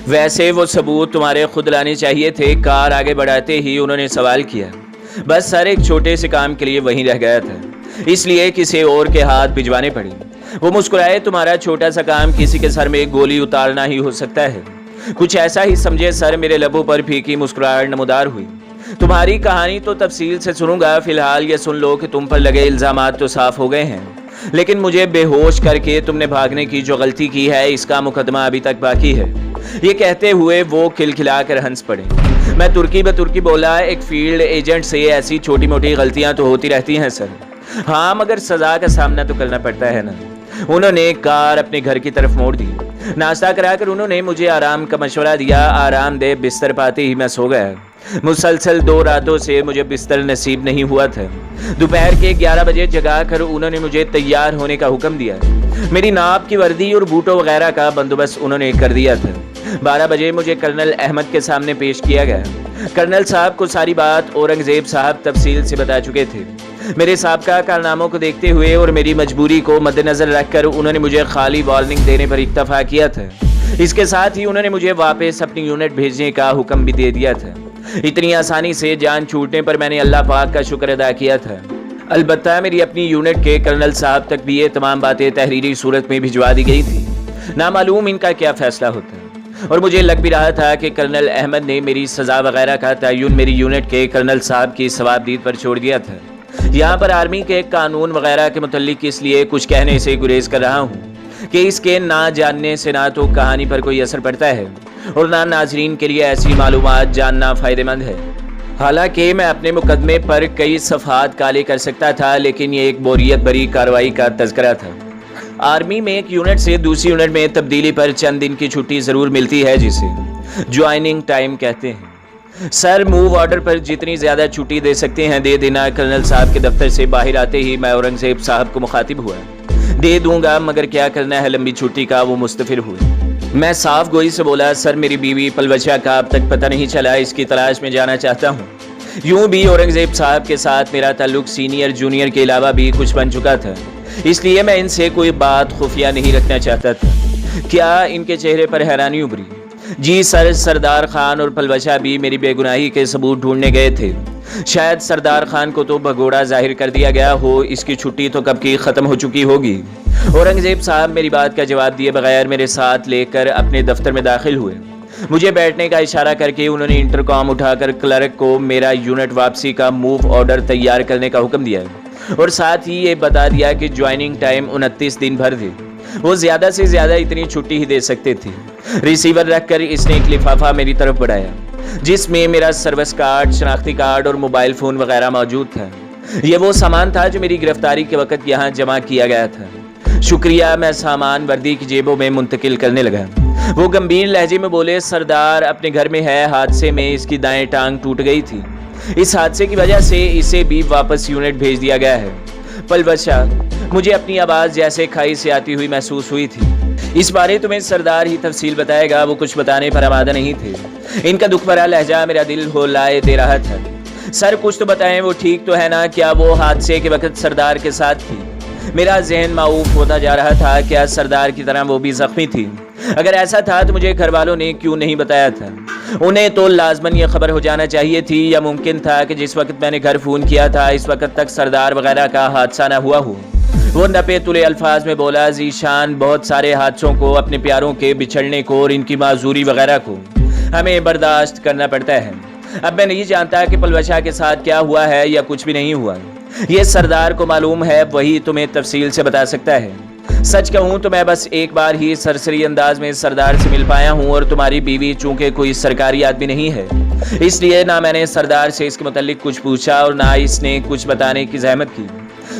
वैसे वो सबूत तुम्हारे खुद लाने चाहिए थे। कार आगे बढ़ाते ही उन्होंने सवाल किया। बस सर, एक छोटे से काम के लिए वहीं रह गया था, इसलिए किसी और के हाथ भिजवाने पड़ी। वो मुस्कुराए। तुम्हारा छोटा सा काम किसी के सर में गोली उतारना ही हो सकता है। कुछ ऐसा ही समझे सर। मेरे लबों पर फीकी मुस्कुराहट नमूदार हुई। तुम्हारी कहानी तो तफसील से सुनूंगा, फिलहाल ये सुन लो कि तुम पर लगे इल्जामात तो साफ हो गए हैं, लेकिन मुझे बेहोश करके तुमने भागने की जो गलती की है, इसका मुकदमा अभी तक बाकी है। ये कहते हुए वो खिलखिलाकर हंस पड़े। मैं तुर्की बतुर्की बोला, एक फील्ड एजेंट से ऐसी छोटी मोटी गलतियां तो होती रहती हैं सर। हाँ, मगर सजा का सामना तो करना पड़ता है ना। उन्होंने कार अपने घर की तरफ मोड़ दी। नाश्ता कराकर उन्होंने मुझे आराम का मशवरा दिया। आरामदेह बिस्तर पाते ही मैं सो गया। मुसलसल 2 रातों से मुझे बिस्तर नसीब नहीं हुआ था। दोपहर के 11 बजे जगा कर उन्होंने मुझे तैयार होने का हुक्म दिया। मेरी नाप की वर्दी और बूटों वगैरह का बंदोबस्त उन्होंने कर दिया था। 12 बजे मुझे कर्नल अहमद के सामने पेश किया गया। कर्नल साहब को सारी बात औरंगजेब साहब तफसील से बता चुके थे। मेरे साबका कारनामों को देखते हुए और मेरी मजबूरी को मद्देनजर रखकर उन्होंने मुझे खाली वार्निंग देने पर इक्तफा किया था। इसके साथ ही उन्होंने मुझे वापस अपनी यूनिट भेजने का हुक्म भी दे दिया था। इतनी आसानी से जान छूटने पर मैंने अल्लाह पाक का शुक्र अदा किया था। अलबत्ता मेरी अपनी यूनिट के कर्नल साहब तक भी ये तमाम बातें तहरीरी सूरत में भिजवा दी गई थी। नामालूम इनका क्या फैसला होता है, और मुझे लग भी रहा था कि कर्नल अहमद ने मेरी सज़ा वगैरह का तयन मेरी यूनिट के कर्नल साहब की सवाबदीद पर छोड़ दिया था। यहाँ पर आर्मी के कानून वगैरह के मुतल्लिक इसलिए कुछ कहने से गुरेज कर रहा हूँ कि इसके ना जानने से ना तो कहानी पर कोई असर पड़ता है और ना नाजरीन के लिए ऐसी मालूमात जानना फ़ायदेमंद है। हालांकि मैं अपने मुकदमे पर कई सफ़हात काले कर सकता था, लेकिन ये एक बोरियत भरी कार्रवाई का तज़किरा था। आर्मी में एक यूनिट से दूसरी यूनिट में तब्दीली पर चंद दिन की छुट्टी ज़रूर मिलती है, जिसे ज्वाइनिंग टाइम कहते हैं। सर, मूव ऑर्डर पर जितनी ज़्यादा छुट्टी दे सकते हैं दे देना। कर्नल साहब के दफ्तर से बाहर आते ही मैं औरंगजेब साहब को मुखातिब हुआ। दे दूंगा, मगर क्या करना है लंबी छुट्टी का। वो मुस्तफिर हुए। मैं साफ गोई से बोला, सर मेरी बीवी पलवचा का अब तक पता नहीं चला, इसकी तलाश में जाना चाहता हूँ। यूँ भी औरंगजेब साहब के साथ मेरा ताल्लुक सीनियर जूनियर के अलावा भी कुछ बन चुका था, इसलिए मैं इनसे कोई बात खुफिया नहीं रखना चाहता था। क्या इनके चेहरे पर हैरानी उभरी? जी सर, सरदार खान और पलवचा भी मेरी बेगुनाही के सबूत ढूंढने गए थे। शायद सरदार खान को तो भगोड़ा जाहिर कर दिया गया हो, इसकी छुट्टी तो कब की ख़त्म हो चुकी होगी। औरंगजेब साहब मेरी बात का जवाब दिए बगैर मेरे साथ लेकर अपने दफ्तर में दाखिल हुए। मुझे बैठने का इशारा करके उन्होंने इंटरकॉम उठाकर क्लर्क को मेरा यूनिट वापसी का मूव ऑर्डर तैयार करने का हुक्म दिया और साथ ही ये बता दिया कि ज्वाइनिंग टाइम 29 दिन भर थे। वो ज़्यादा से ज़्यादा इतनी छुट्टी ही दे सकते थे। रिसीवर रखकर इसने एक लिफाफा मेरी तरफ बढ़ाया, जिसमें मेरा सर्विस कार्ड, शनाख्ती कार्ड और मोबाइल फ़ोन वगैरह मौजूद था। ये वो सामान था जो मेरी गिरफ्तारी के वक्त यहाँ जमा किया गया था। शुक्रिया। मैं सामान वर्दी की जेबों में मुंतकिल करने लगा। वो गंभीर लहजे में बोले, सरदार अपने घर में है। हादसे में इसकी दाएं टांग टूट गई थी। इस हादसे की वजह से इसे भी वापस यूनिट भेज दिया गया है। पलवचा, मुझे अपनी आवाज़ जैसे खाई से आती हुई महसूस हुई थी। इस बारे तुम्हें सरदार ही तफसील बताएगा। वो कुछ बताने पर आमादा नहीं थे। इनका दुख भरा लहजा मेरा दिल होलाए दे रहा था। सर कुछ तो बताएं, वो ठीक तो है ना? क्या वो हादसे के वक्त सरदार के साथ थी? मेरा जहन माऊफ होता जा रहा था। क्या सरदार की तरह वो भी जख्मी थी? अगर ऐसा था तो मुझे घर वालों ने क्यों नहीं बताया था? उन्हें तो लाजमन ये खबर हो जाना चाहिए थी, या मुमकिन था कि जिस वक्त मैंने घर फ़ोन किया था इस वक्त तक सरदार वगैरह का हादसा ना हुआ हो। वो नपे तुले अल्फाज में बोला, ज़ीशान, बहुत सारे हादसों को, अपने प्यारों के बिछड़ने को और इनकी माजूरी वगैरह को हमें बर्दाश्त करना पड़ता है। अब मैं नहीं जानता कि पलवचा के साथ क्या हुआ है या कुछ भी नहीं हुआ। ये सरदार को मालूम है, वही तुम्हें तफसील से बता सकता है। सच कहूँ तो मैं बस एक बार ही सरसरी अंदाज में सरदार से मिल पाया हूँ, और तुम्हारी बीवी चूँकि कोई सरकारी आदमी नहीं है, इसलिए ना मैंने सरदार से इसके मुतालिक कुछ पूछा और ना इसने कुछ बताने की जहमत की।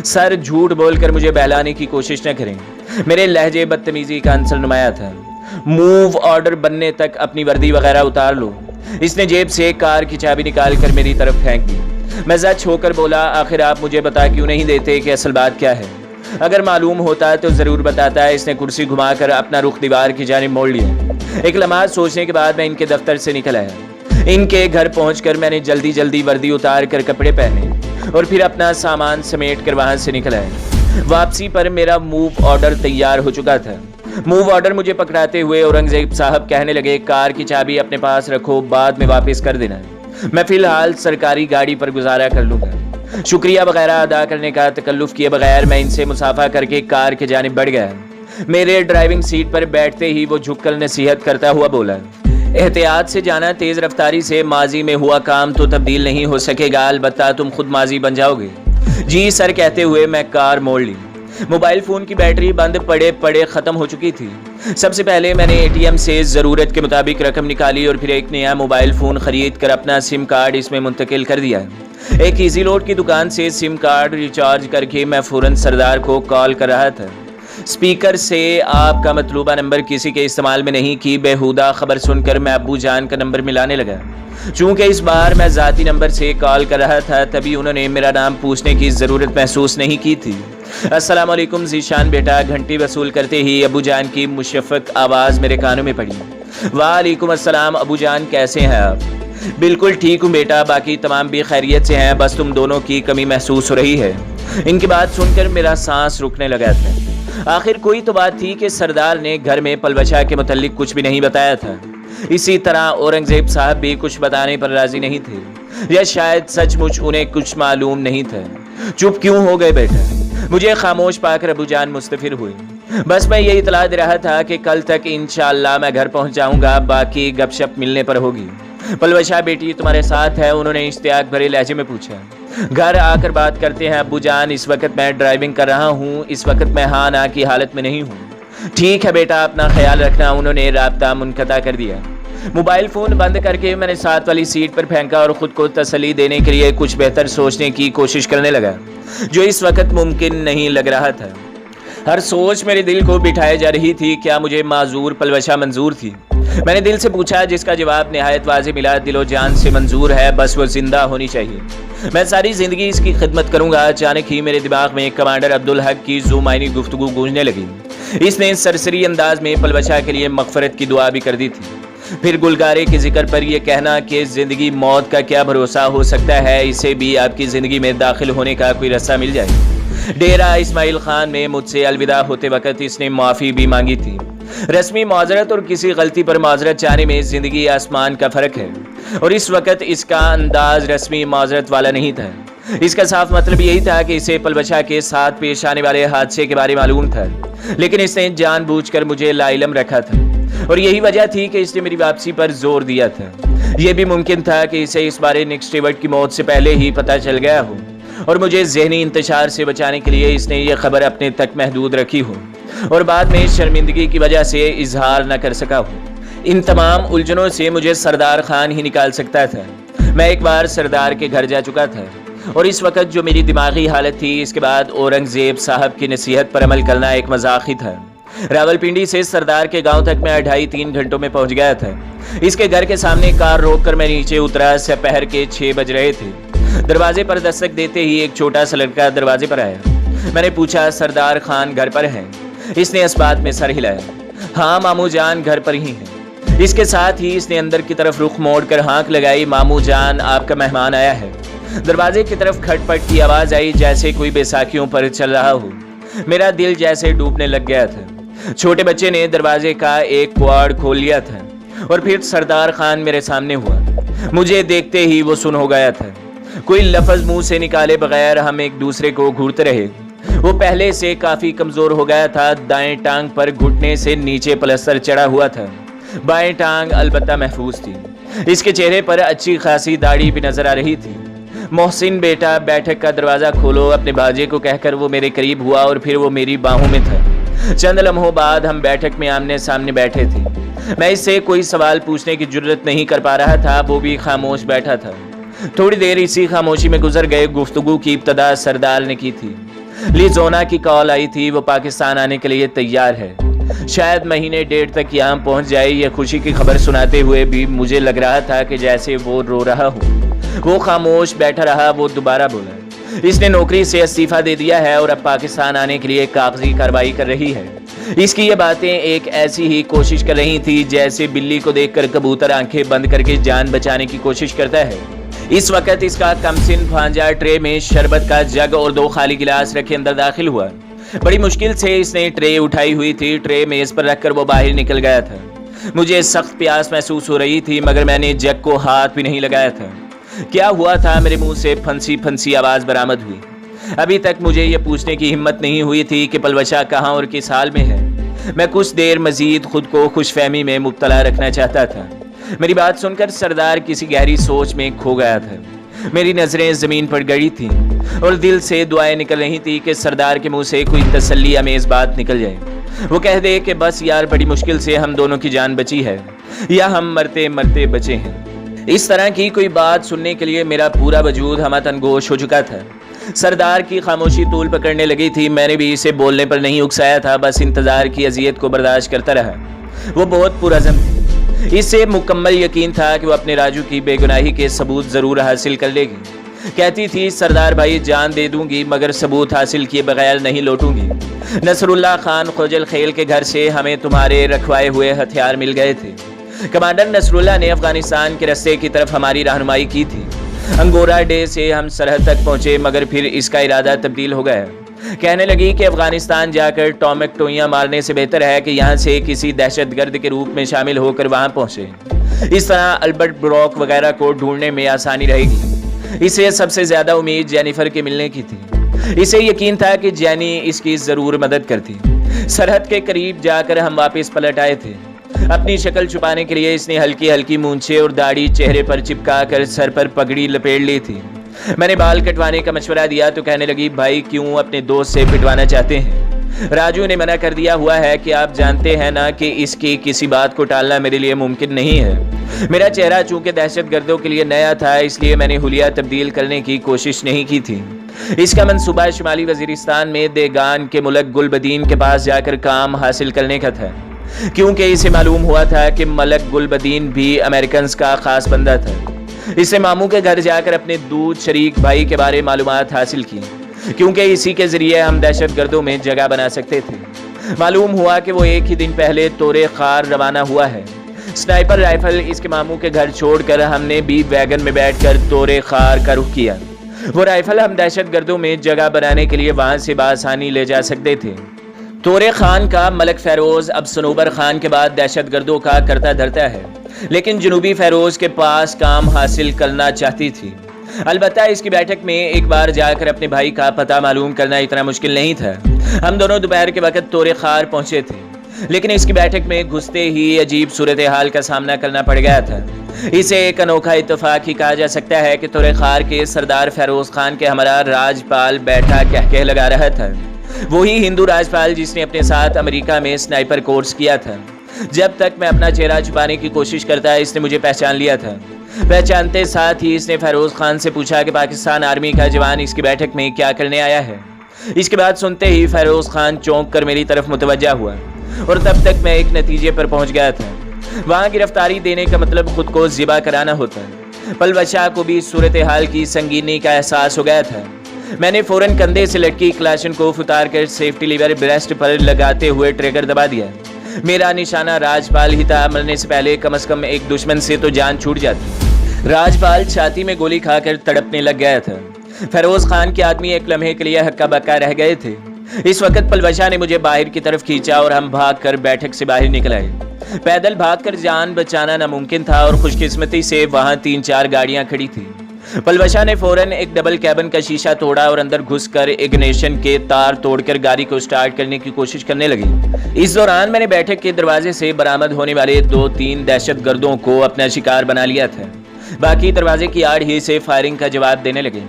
सर, झूठ बोलकर मुझे बहलाने की कोशिश न करें। मेरे लहजे बदतमीजी का अंसर नुमाया था। मूव ऑर्डर बनने तक अपनी वर्दी वगैरह उतार लो। इसने जेब से कार की चाबी निकाल कर मेरी तरफ फेंक दी। मैं ज़च होकर बोला, आखिर आप मुझे बता क्यों नहीं देते कि असल बात क्या है? अगर मालूम होता तो ज़रूर बताता है। इसने कुर्सी घुमाकर अपना रुख दीवार की जानिब मोड़ लिया। एक लम्हा सोचने के बाद मैं इनके दफ्तर से निकल आया। इनके घर पहुंचकर मैंने जल्दी जल्दी वर्दी उतार कर कपड़े पहने और फिर अपना सामान समेट कर वहां से निकल आया। वापसी पर मेरा मूव ऑर्डर तैयार हो चुका था। मूव ऑर्डर मुझे पकड़ाते हुए औरंगजेब साहब कहने लगे, कार की चाबी अपने पास रखो, बाद में वापस कर देना, मैं फिलहाल सरकारी गाड़ी पर गुजारा कर लूंगा। शुक्रिया वगैरह अदा करने का तकल्लुफ किए बगैर मैं इनसे मुसाफा करके कार के जानिब बढ़ गया। मेरे ड्राइविंग सीट पर बैठते ही वो झुककर नसीहत करता हुआ बोला, एहतियात से जाना, तेज रफ्तारी से माजी में हुआ काम तो तब्दील नहीं हो सकेगा, अलबत्ता तुम खुद माजी बन जाओगे। जी सर कहते हुए मैं कार मोड़ ली। मोबाइल फोन की बैटरी बंद पड़े पड़े खत्म हो चुकी थी। सबसे पहले मैंने एटीएम से ज़रूरत के मुताबिक रकम निकाली और फिर एक नया मोबाइल फ़ोन ख़रीद कर अपना सिम कार्ड इसमें मुंतकिल कर दिया। एक इजी लोड की दुकान से सिम कार्ड रिचार्ज करके मैं फ़ौरन सरदार को कॉल कर रहा था। स्पीकर से आपका मतलूबा नंबर किसी के इस्तेमाल में नहीं की बेहुदा खबर सुनकर मैं अब्बू जान का नंबर मिलाने लगा। चूँकि इस बार मैं ज़ाती नंबर से कॉल कर रहा था, तभी उन्होंने मेरा नाम पूछने की ज़रूरत महसूस नहीं की थी। अस्सलाम वालेकुम ज़ीशान बेटा। घंटी वसूल करते ही अबू जान की मुशफ़क़ आवाज़ मेरे कानों में पड़ी। वालेकुम अस्सलाम अबू जान, कैसे हैं आप? बिल्कुल ठीक हूँ बेटा, बाकी तमाम भी खैरियत से हैं, बस तुम दोनों की कमी महसूस हो रही है। इनकी बात सुनकर मेरा सांस रुकने लगा था। आखिर कोई तो बात थी कि सरदार ने घर में पलवशा के मुतल्लिक कुछ भी नहीं बताया था। इसी तरह औरंगजेब साहब भी कुछ बताने पर राजी नहीं थे, या शायद सचमुच उन्हें कुछ मालूम नहीं था। चुप क्यों हो गए बेटा? मुझे खामोश पाकर अबू जान मुस्तफिर हुई। बस मैं ये इतला दे रहा था कि कल तक इंशाअल्लाह मैं घर पहुंच जाऊंगा, बाकी गपशप मिलने पर होगी। पलवशा बेटी तुम्हारे साथ है? उन्होंने इश्तियाक भरे लहजे में पूछा। घर आकर बात करते हैं अबू जान, इस वक्त मैं ड्राइविंग कर रहा हूँ, इस वक्त मैं हाँ ना की हालत में नहीं हूँ। ठीक है बेटा, अपना ख्याल रखना। उन्होंने राब्ता मुनक़ता कर दिया। मोबाइल फ़ोन बंद करके मैंने साथ वाली सीट पर फेंका और ख़ुद को तसल्ली देने के लिए कुछ बेहतर सोचने की कोशिश करने लगा, जो इस वक्त मुमकिन नहीं लग रहा था। हर सोच मेरे दिल को बिठाए जा रही थी। क्या मुझे माजूर पलवशा मंजूर थी? मैंने दिल से पूछा, जिसका जवाब निहायत वाज़ेह मिला, दिलो जान से मंजूर है, बस वो जिंदा होनी चाहिए। मैं सारी ज़िंदगी इसकी खिदमत करूँगा। अचानक ही मेरे दिमाग में कमांडर अब्दुल हक की ज़ुमाइनी गुफ्तगू गूंजने लगी। इसने सरसरी अंदाज में पलवशा के लिए मग़फ़रत की दुआ भी कर दी थी। फिर गुलगारे के जिक्र पर यह कहना कि ज़िंदगी मौत का क्या भरोसा हो सकता है, इसे भी आपकी ज़िंदगी में दाखिल होने का कोई रास्ता मिल जाए। डेरा इस्माइल खान में मुझसे अलविदा होते वक्त इसने माफ़ी भी मांगी थी। रस्मी माजरत और किसी गलती पर माजरत चाहने में ज़िंदगी आसमान का फ़र्क है, और इस वक्त इसका अंदाज रस्मी माजरत वाला नहीं था। इसका साफ मतलब यही था कि इसे पलवशा के साथ पेश आने वाले हादसे के बारे में मालूम था, लेकिन इसने जानबूझकर मुझे लाइलम रखा था, और यही वजह थी कि इसने मेरी वापसी पर जोर दिया था। यह भी मुमकिन था कि इसे इस बारे निक स्टीवर्ट की मौत से पहले ही पता चल गया हो, और मुझे ज़हनी इंतशार से बचाने के लिए इसने यह खबर अपने तक महदूद रखी हो, और बाद में शर्मिंदगी की वजह से इजहार न कर सका हो। इन तमाम उलझनों से मुझे सरदार खान ही निकाल सकता था। मैं एक बार सरदार के घर जा चुका था, और इस वक्त जो मेरी दिमागी हालत थी, इसके बाद औरंगजेब साहब की नसीहत पर अमल करना एक मजाक ही था। रावलपिंडी से सरदार के गांव तक मैं 2.5-3 घंटों में पहुंच गया था। इसके घर के सामने कार रोककर मैं नीचे उतरा। दोपहर के 6 बज रहे थे। दरवाजे पर दस्तक देते ही एक छोटा सा लड़का दरवाजे पर आया। मैंने पूछा, सरदार खान घर पर हैं? इसने इस बात में सर हिलाया। हाँ मामू जान घर पर ही हैं। इसके साथ ही इसने अंदर की तरफ रुख मोड़कर हाँक लगाई, मामू जान आपका मेहमान आया है। दरवाजे की तरफ खटपट की आवाज़ आई, जैसे कोई बैसाखियों पर चल रहा हो। मेरा दिल जैसे डूबने लग गया था। छोटे बच्चे ने दरवाजे का एक क्वाड खोल लिया था, और फिर सरदार खान मेरे सामने हुआ। मुझे देखते ही वो सुन हो गया था। कोई लफ्ज़ मुंह से निकाले बगैर हम एक दूसरे को घूरते रहे। वो पहले से काफ़ी कमज़ोर हो गया था। दाएं टांग पर घुटने से नीचे प्लास्टर चढ़ा हुआ था। बाएं टांग अलबत्ता महफूज थी। इसके चेहरे पर अच्छी खासी दाढ़ी भी नजर आ रही थी। मोहसिन बेटा, बैठक का दरवाज़ा खोलो, अपने बाजे को कहकर वो मेरे करीब हुआ, और फिर वो मेरी बाहों में था। चंद लम्हों बाद हम बैठक में आमने सामने बैठे थे। मैं इससे कोई सवाल पूछने की जुर्रत नहीं कर पा रहा था। वो भी खामोश बैठा था। थोड़ी देर इसी खामोशी में गुजर गए। गुफ्तगू की इब्तदा सरदार ने की थी। लिजोना की कॉल आई थी, वो पाकिस्तान आने के लिए तैयार है। शायद महीने 1.5 तक यहाँ पहुँच जाए। यह खुशी की खबर सुनाते हुए भी मुझे लग रहा था कि जैसे वो रो रहा हो। वो खामोश बैठा रहा। वो दोबारा बोला, इसने नौकरी से इस्तीफा दे दिया है और अब पाकिस्तान आने के लिए कागजी कार्रवाई कर रही है। इसकी ये बातें एक ऐसी ही कोशिश कर रही थी जैसे बिल्ली को देखकर कबूतर आंखें बंद करके जान बचाने की कोशिश करता है। इस वक्त इसका कमसिन भांजा ट्रे में शरबत का जग और 2 खाली गिलास रखे अंदर दाखिल हुआ। बड़ी मुश्किल से इसने ट्रे उठाई हुई थी। ट्रे मेज पर रखकर वो बाहर निकल गया था। मुझे सख्त प्यास महसूस हो रही थी, मगर मैंने जग को हाथ भी नहीं लगाया था। क्या हुआ था? मेरे मुंह से फंसी फंसी आवाज बरामद हुई। अभी तक मुझे ये पूछने की हिम्मत नहीं हुई थी कि पलवशा कहाँ और किस हाल में है। मैं कुछ देर मजीद खुद को खुशफहमी में मुब्तला रखना चाहता था। मेरी बात सुनकर सरदार किसी गहरी सोच में खो गया था। मेरी नजरें जमीन पर गड़ी थीं और दिल से दुआएं निकल रही थी कि सरदार के मुंह से कोई तसल्ली अमेज बात निकल जाए। वो कह दे कि बस यार, बड़ी मुश्किल से हम दोनों की जान बची है, या हम मरते मरते बचे हैं। इस तरह की कोई बात सुनने के लिए मेरा पूरा वजूद हमतनगोश हो चुका था। सरदार की खामोशी तूल पकड़ने लगी थी। मैंने भी इसे बोलने पर नहीं उकसाया था, बस इंतजार की अजियत को बर्दाश्त करता रहा। वो बहुत पुरअज़म थी। इससे मुकम्मल यकीन था कि वो अपने राजू की बेगुनाही के सबूत ज़रूर हासिल कर लेगी। कहती थी, सरदार भाई, जान दे दूंगी मगर सबूत हासिल किए बगैर नहीं लौटूंगी। नसरुल्लाह खान खोजल खेल के घर से हमें तुम्हारे रखवाए हुए हथियार मिल गए थे। कमांडर नसरुल्लाह ने अफगानिस्तान के रास्ते की तरफ हमारी रहनुमाई की थी। अंगोरा डे से हम सरहद तक पहुंचे, मगर फिर इसका इरादा तब्दील हो गया। कहने लगी कि अफगानिस्तान जाकर टॉमिक टोइयां मारने से बेहतर है कि यहाँ से किसी दहशतगर्द के रूप में शामिल होकर वहाँ पहुँचे। इस तरह अल्बर्ट ब्रॉक वगैरह को ढूंढने में आसानी रहेगी। इसे सबसे ज़्यादा उम्मीद जेनिफर के मिलने की थी। इसे यकीन था कि जैनी इसकी ज़रूर मदद करती। सरहद के करीब जाकर हम वापस पलट आए थे। अपनी शक्ल छुपाने के लिए इसने हल्की हल्की मूंछें और दाढ़ी चेहरे पर चिपका कर सर पर पगड़ी लपेट ली थी। मैंने बाल कटवाने का मशवरा दिया तो कहने लगी, भाई क्यों अपने दोस्त से पिटवाना चाहते हैं? राजू ने मना कर दिया हुआ है कि आप जानते हैं ना कि इसकी किसी बात को टालना मेरे लिए मुमकिन नहीं है। मेरा चेहरा चूंकि दहशतगर्दों के लिए नया था, इसलिए मैंने हुलिया तब्दील करने की कोशिश नहीं की थी। इसका मंसूबा शुमाली वजीरिस्तान में देगान के मुल्क गुलबदीन के पास जाकर काम हासिल करने का था, क्योंकि इसे मालूम हुआ था कि मलक गुलबदीन भी अमेरिकन का खास बंदा था। इसने मामू के घर जाकर अपने दूध शरीक भाई के बारे में मालूमात हासिल की, क्योंकि इसी के जरिए हम दहशतगर्दों में जगह बना सकते थे। मालूम हुआ कि वो एक ही दिन पहले तोरे खार रवाना हुआ है। स्नाइपर राइफल इसके मामू के घर छोड़कर हमने भी वैगन में बैठकर तोरे खार का रुख किया। वो राइफल हम दहशतगर्दों में जगह बनाने के लिए वहां से बासानी ले जा सकते थे। तोरे खान का मलक फेरोज अब सनोबर खान के बाद दहशतगर्दों का करता धरता है, लेकिन जनूबी फेरोज के पास काम हासिल करना चाहती थी। अलबत्ता इसकी बैठक में एक बार जाकर अपने भाई का पता मालूम करना इतना मुश्किल नहीं था। हम दोनों दोपहर के वक्त तोरे खार पहुंचे थे, लेकिन इसकी बैठक में घुसते ही अजीब सूरत हाल का सामना करना पड़ गया था। इसे एक अनोखा इत्तेफाक ही कहा जा सकता है कि तोरे खार के सरदार फेरोज खान के हमारा राजपाल बैठा कह लगा रहा था। वही हिंदू राजपाल जिसने अपने साथ अमेरिका में स्नाइपर कोर्स किया था। जब तक मैं अपना चेहरा छुपाने की कोशिश करता, इसने मुझे पहचान लिया था। पहचानते साथ ही इसने फेरोज खान से पूछा कि पाकिस्तान आर्मी का जवान इसकी बैठक में क्या करने आया है। इसके बाद सुनते ही फेरोज खान चौंक कर मेरी तरफ मुतवज्जा हुआ, और तब तक मैं एक नतीजे पर पहुंच गया था। वहाँ गिरफ्तारी देने का मतलब खुद को ज़िबा कराना होता है। पलवशा को भी सूरत हाल की संगीनी का एहसास हो गया था। मैंने फौरन कंधे से लटकी क्लाशन को उतार कर सेफ्टी लीवर ब्रेस्ट पर लगाते हुए ट्रिगर दबा दिया। मेरा निशाना राजपाल ही था। मरने से पहले कम से कम एक दुश्मन से तो जान छूट जाती। राजपाल छाती में गोली खाकर तड़पने लग गया था। फेरोज खान के आदमी एक लम्हे के लिए हक्का बक्का रह गए थे। इस वक्त पलवशा ने मुझे बाहर की तरफ खींचा और हम भागकर बैठक से बाहर निकल आए। पैदल भागकर जान बचाना नामुमकिन था और खुशकिस्मती से वहाँ 3-4 गाड़ियाँ खड़ी थी। पलवशा ने फौरन एक डबल कैबिन का शीशा तोड़ा और अंदर घुसकर इग्निशन के तार तोड़कर गाड़ी को स्टार्ट करने की कोशिश करने लगी। इस दौरान मैंने बैठक के दरवाजे से बरामद होने वाले 2-3 दहशतगर्दों को अपना शिकार बना लिया था। बाकी दरवाजे की आड़ ही से फायरिंग का जवाब देने लगे।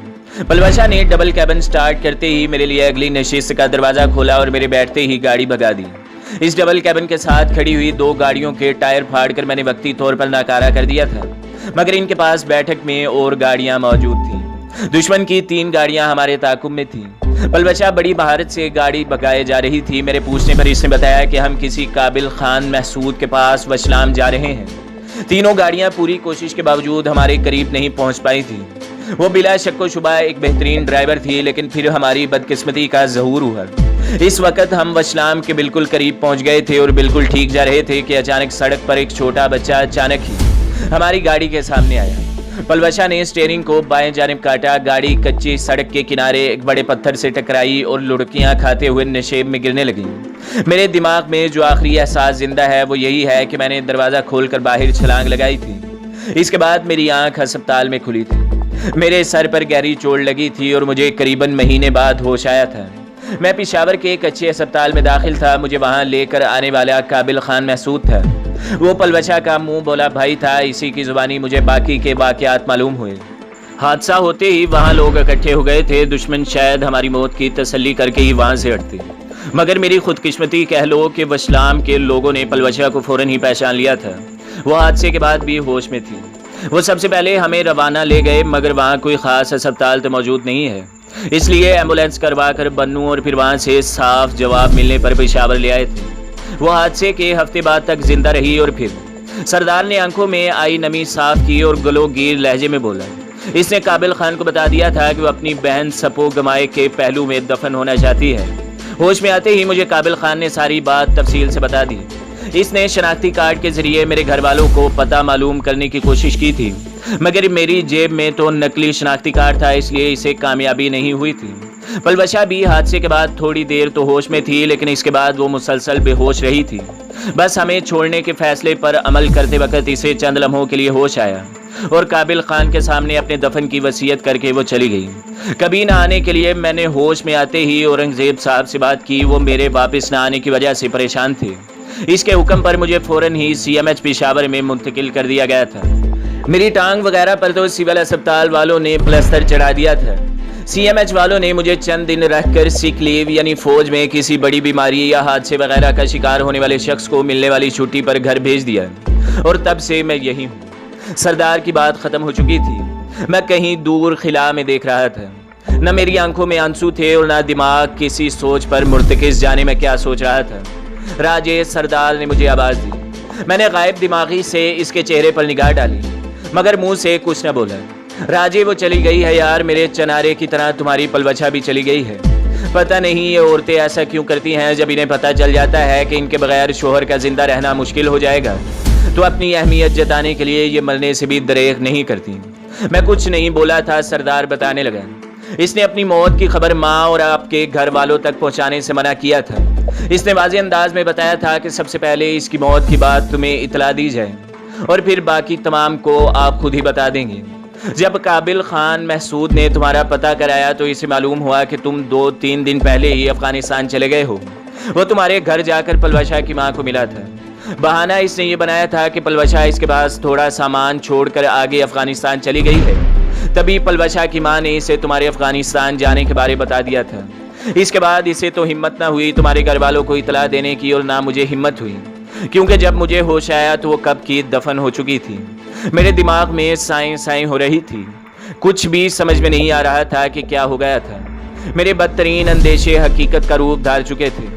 पलवशा ने डबल कैबिन स्टार्ट करते ही मेरे लिए अगली नशिस्त का दरवाजा खोला और मेरे बैठते ही गाड़ी भगा दी। इस डबल कैबिन के साथ खड़ी हुई 2 गाड़ियों के टायर फाड़कर मैंने वक्ती तौर पर नाकारा कर दिया था, मगर इनके पास बैठक में और गाड़ियां मौजूद थीं। दुश्मन की 3 गाड़ियां हमारे ताकुब में थीं। पलवशा बड़ी महारत से गाड़ी भगाए जा रही थी। मेरे पूछने पर इसने बताया कि हम किसी काबिल खान महसूद के पास वशलाम जा रहे हैं। तीनों गाड़ियां पूरी कोशिश के बावजूद हमारे करीब नहीं पहुंच पाई थी। वो बिला शक्को शुबा एक बेहतरीन ड्राइवर थी, लेकिन फिर हमारी बदकिस्मती का ज़हूर हुआ। इस वक्त हम वशलाम के बिल्कुल करीब पहुंच गए थे और बिल्कुल ठीक जा रहे थे कि अचानक सड़क पर एक छोटा बच्चा अचानक ही हमारी गाड़ी के सामने आया। पलवशा ने स्टीयरिंग को बाएं जानिब काटा, गाड़ी कच्ची सड़क के किनारे एक बड़े पत्थर से टकराई और लुढ़कियां खाते हुए नशेब में गिरने लगी। मेरे दिमाग में जो आखिरी एहसास जिंदा है वो यही है कि मैंने दरवाज़ा खोलकर बाहर छलांग लगाई थी। इसके बाद मेरी आंख अस्पताल में खुली थी। मेरे सर पर गहरी चोट लगी थी और मुझे करीबन महीने बाद होश आया था। मैं पेशावर के एक अच्छे अस्पताल में दाखिल था। मुझे वहाँ लेकर आने वाला काबिल खान महसूद था। वो पलवशा का मुंह बोला भाई था। इसी की जुबानी मुझे बाकी के वाक़यात मालूम हुए। हादसा होते ही वहाँ लोग इकट्ठे हो गए थे। दुश्मन शायद हमारी मौत की तसल्ली करके ही वहाँ से हटते, मगर मेरी खुदकिस्मती कह लो कि वशलाम के लोगों ने पलवशा को फ़ौरन ही पहचान लिया था। वो हादसे के बाद भी होश में थी। वो सबसे पहले हमें रवाना ले गए, मगर वहाँ कोई ख़ास अस्पताल तो मौजूद नहीं है, इसलिए एम्बुलेंस करवा कर बन्नू और फिर वहाँ से साफ जवाब मिलने पर पेशावर ले आए थे। वो हादसे के हफ्ते बाद तक जिंदा रही और फिर सरदार ने आंखों में आई नमी साफ की और गलोगीर लहजे में बोला। इसने काबिल खान को बता दिया था कि वो अपनी बहन सपो गमाए के पहलू में दफन होना चाहती है। होश में आते ही मुझे काबिल खान ने सारी बात तफसील से बता दी। इसने शनाख्ती कार्ड के जरिए मेरे घर वालों को पता मालूम करने की कोशिश की थी, मगर मेरी जेब में तो नकली शनाख्ती कार्ड था, इसलिए इसे कामयाबी नहीं हुई थी। पलवशा भी हादसे के बाद थोड़ी देर तो होश में थी, लेकिन इसके बाद वो मुसलसल बेहोश रही थी। बस हमें छोड़ने के फैसले पर अमल करते वक्त इसे चंद लम्हों के लिए होश आया और काबिल खान के सामने अपने दफन की वसीयत करके वो चली गई। कभी ना आने के लिए मैंने होश में आते ही औरंगजेब साहब से बात की। वो मेरे वापस ना आने की वजह से परेशान थे। इसके हुक्म पर मुझे फ़ौरन ही CMH पेशावर में मुंतकिल कर दिया गया था। मेरी टांग वगैरह पर तो सिविल अस्पताल वालों ने प्लास्टर चढ़ा दिया था। CMH वालों ने मुझे चंद दिन रखकर सिक लीव यानी फौज में किसी बड़ी बीमारी या हादसे वगैरह का शिकार होने वाले शख्स को मिलने वाली छुट्टी पर घर भेज दिया, और तब से मैं यही हूँ। सरदार की बात ख़त्म हो चुकी थी। मैं कहीं दूर खिला में देख रहा था। न मेरी आंखों में आंसू थे और न दिमाग किसी सोच पर मुर्तकिज़, जाने में क्या सोच रहा था। राजेश सरदार ने मुझे आवाज़ दी। मैंने गायब दिमागी से इसके चेहरे पर निगाह डाली, मगर मुंह से कुछ न बोला। राजे वो चली गई है यार, मेरे चनारे की तरह तुम्हारी पलवशा भी चली गई है। पता नहीं ये औरतें ऐसा क्यों करती हैं। जब इन्हें पता चल जाता है कि इनके बगैर शोहर का जिंदा रहना मुश्किल हो जाएगा, तो अपनी अहमियत जताने के लिए ये मरने से भी दरेक नहीं करती। मैं कुछ नहीं बोला था, सरदार बताने लगा। इसने अपनी मौत की खबर माँ और आपके घर वालों तक पहुँचाने से मना किया था। इसने वाज़ेह अंदाज में बताया था कि सबसे पहले इसकी मौत की बात तुम्हें इतला दी जाए और फिर बाकी तमाम को आप खुद ही बता देंगे। जब काबिल खान महसूद ने तुम्हारा पता कराया तो इसे मालूम हुआ कि तुम 2-3 दिन पहले ही अफगानिस्तान चले गए हो। वो तुम्हारे घर जाकर पलवशा की माँ को मिला था। बहाना इसने ये बनाया था कि पलवशा इसके पास थोड़ा सामान छोड़कर आगे अफगानिस्तान चली गई है। तभी पलवशा की माँ ने इसे तुम्हारे अफगानिस्तान जाने के बारे बता दिया था। इसके बाद इसे तो हिम्मत ना हुई तुम्हारे घर वालों को इतला देने की, और ना मुझे हिम्मत हुई, क्योंकि जब मुझे होश आया तो वो कब की दफन हो चुकी थी। मेरे दिमाग में साएं साएं हो रही थी। कुछ भी समझ में नहीं आ रहा था कि क्या हो गया था। मेरे बदतरीन अंदेशे हकीकत का रूप धार चुके थे।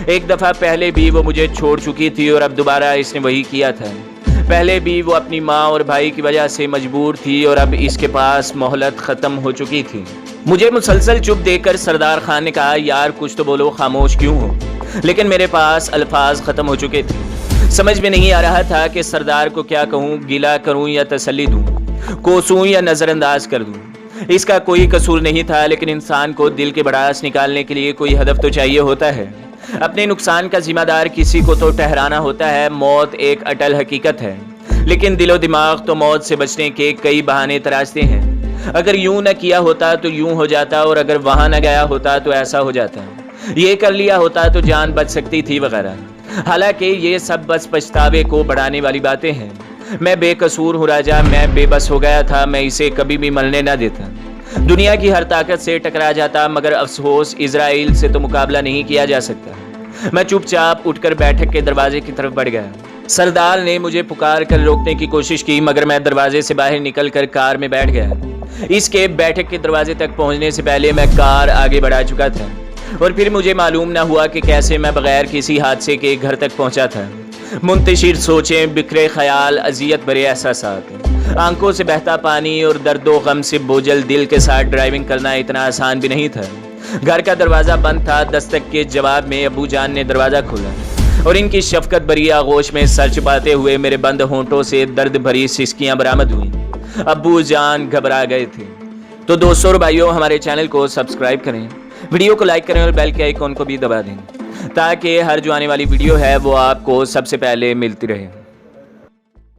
एक दफ़ा पहले भी वो मुझे छोड़ चुकी थी और अब दोबारा इसने वही किया था। पहले भी वो अपनी माँ और भाई की वजह से मजबूर थी और अब इसके पास मोहलत ख़त्म हो चुकी थी। मुझे मुसलसल चुप देखकर सरदार खान ने कहा, यार कुछ तो बोलो, खामोश क्यों हो? लेकिन मेरे पास अल्फाज ख़त्म हो चुके थे। समझ में नहीं आ रहा था कि सरदार को क्या कहूँ, गिला करूँ या तसल्ली दूँ, कोसूँ या नज़रअंदाज कर दूँ। इसका कोई कसूर नहीं था, लेकिन इंसान को दिल के भड़ास निकालने के लिए कोई हदफ तो चाहिए होता है। अपने नुकसान का जिम्मेदार किसी को तो ठहराना होता है। मौत एक अटल हकीकत है, लेकिन दिलो दिमाग तो मौत से बचने के कई बहाने तराशते हैं। अगर यूं न किया होता तो यूं हो जाता, और अगर वहां न गया होता तो ऐसा हो जाता, ये कर लिया होता तो जान बच सकती थी वगैरह। हालांकि ये सब बस पछतावे को बढ़ाने वाली बातें हैं। मैं बेकसूर हूँ राजा, मैं बेबस हो गया था। मैं इसे कभी भी मरने न देता। दुनिया की हर ताकत से टकरा जाता, मगर अफसोस इजराइल से तो मुकाबला नहीं किया जा सकता। मैं चुपचाप उठकर बैठक के दरवाजे की तरफ बढ़ गया। सरदार ने मुझे पुकार कर रोकने की कोशिश की, मगर मैं दरवाजे से बाहर निकलकर कार में बैठ गया। इसके बैठक के दरवाजे तक पहुंचने से पहले मैं कार आगे बढ़ा चुका था, और फिर मुझे मालूम न हुआ कि कैसे मैं बगैर किसी हादसे के घर तक पहुंचा था। मुंतशिर सोचें, बिखरे ख्याल, अजियत भरे एहसासात, आंखों से बहता पानी और दर्दो गम से बोझल दिल के साथ ड्राइविंग करना इतना आसान भी नहीं था। घर का दरवाज़ा बंद था। दस्तक के जवाब में अबू जान ने दरवाज़ा खोला और इनकी शफकत भरी आगोश में सर छुपाते हुए मेरे बंद होंठों से दर्द भरी सिसकियां बरामद हुई। अब्बू जान घबरा गए थे। तो दोस्तों और भाइयों, हमारे चैनल को सब्सक्राइब करें, वीडियो को लाइक करें और बेल के आइकॉन को भी दबा दें ताकि हर जो आने वाली वीडियो है वो आपको सबसे पहले मिलती रहे।